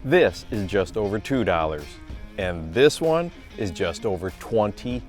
This is just over $2. And this one is just over $25.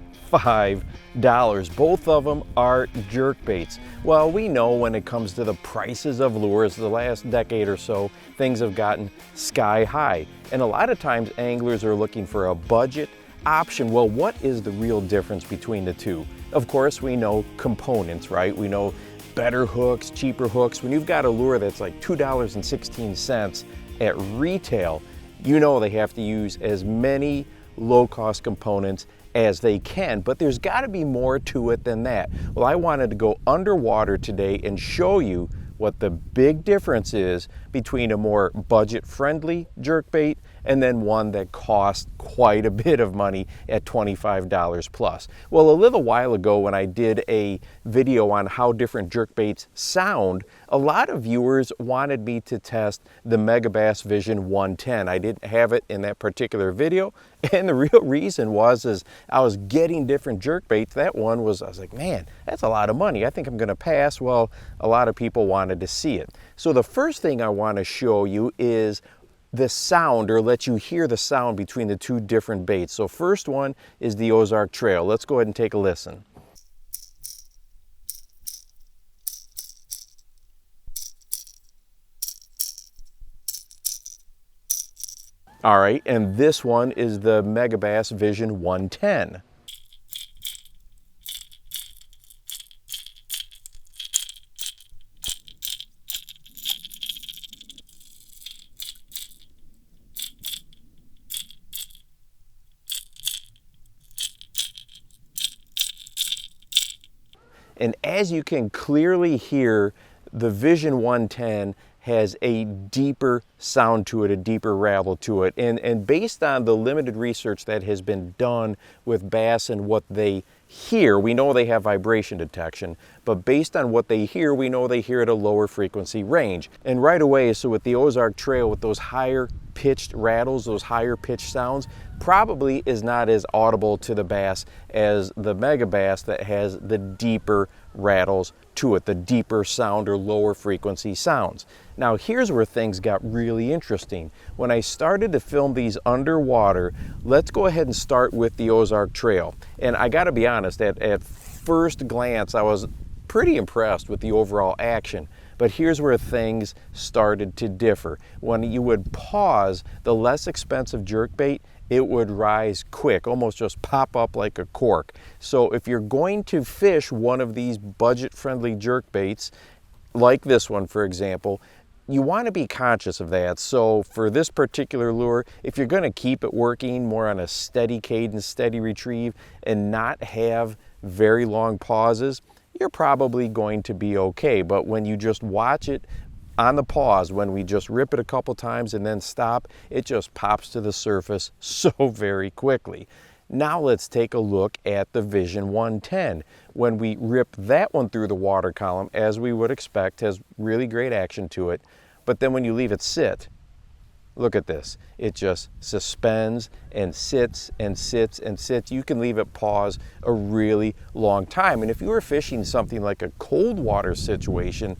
Both of them are jerkbaits. Well, we know when it comes to the prices of lures, the last decade or so, things have gotten sky high. And a lot of times anglers are looking for a budget option. Well, what is the real difference between the two? Of course, we know components, right? We know better hooks, cheaper hooks. When you've got a lure that's like $2.16 at retail, you know they have to use as many low-cost components as they can, but there's got to be more to it than that. Well, I wanted to go underwater today and show you what the big difference is between a more budget-friendly jerkbait and then one that costs quite a bit of money at $25 plus. Well, a little while ago when I did a video on how different jerkbaits sound, a lot of viewers wanted me to test the Megabass Vision 110. I didn't have it in that particular video, and the real reason was I was getting different jerkbaits. That one was, I was like, man, that's a lot of money. I think I'm gonna pass. Well, a lot of people wanted to see it. So the first thing I wanna show you is the sound, or let you hear the sound between the two different baits. So first one is the Ozark Trail. Let's go ahead and take a listen. All right, and this one is the Megabass Vision 110. And as you can clearly hear, the Vision 110 has a deeper sound to it, a deeper rattle to it. And based on the limited research that has been done with bass and what they hear, we know they have vibration detection, but based on what they hear, we know they hear at a lower frequency range. And right away, so with the Ozark Trail, with those higher pitched rattles, those higher pitched sounds, probably is not as audible to the bass as the Megabass that has the deeper rattles to it, the deeper sound or lower frequency sounds. Now here's where things got really interesting. When I started to film these underwater, let's go ahead and start with the Ozark Trail. And I gotta be honest, at first glance, I was pretty impressed with the overall action. But here's where things started to differ. When you would pause the less expensive jerkbait, it would rise quick, almost just pop up like a cork. So if you're going to fish one of these budget-friendly jerkbaits, like this one for example, you want to be conscious of that. So for this particular lure, if you're going to keep it working more on a steady cadence, steady retrieve, and not have very long pauses, you're probably going to be okay. But when you just watch it on the pause, when we just rip it a couple times and then stop, it just pops to the surface so very quickly. Now let's take a look at the Vision 110. When we rip that one through the water column, as we would expect, has really great action to it. But then when you leave it sit, look at this. It just suspends and sits and sits and sits. You can leave it pause a really long time. And if you were fishing something like a cold water situation,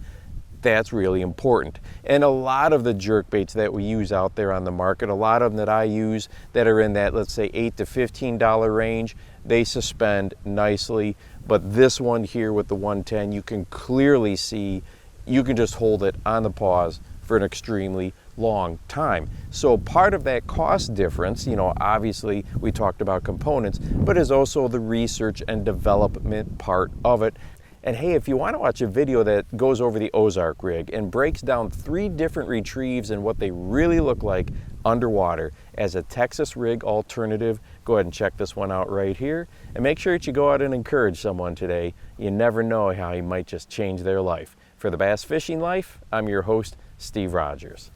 that's really important. And a lot of the jerkbaits that we use out there on the market, a lot of them that I use that are in that, let's say, $8 to $15 range, they suspend nicely. But this one here with the 110, you can clearly see, you can just hold it on the pause for an extremely long time. So part of that cost difference, you know, obviously we talked about components, but is also the research and development part of it. And hey, if you want to watch a video that goes over the Ozark rig and breaks down 3 different retrieves and what they really look like underwater as a Texas rig alternative, go ahead and check this one out right here. And make sure that you go out and encourage someone today. You never know how you might just change their life. For the Bass Fishing Life, I'm your host, Steve Rogers.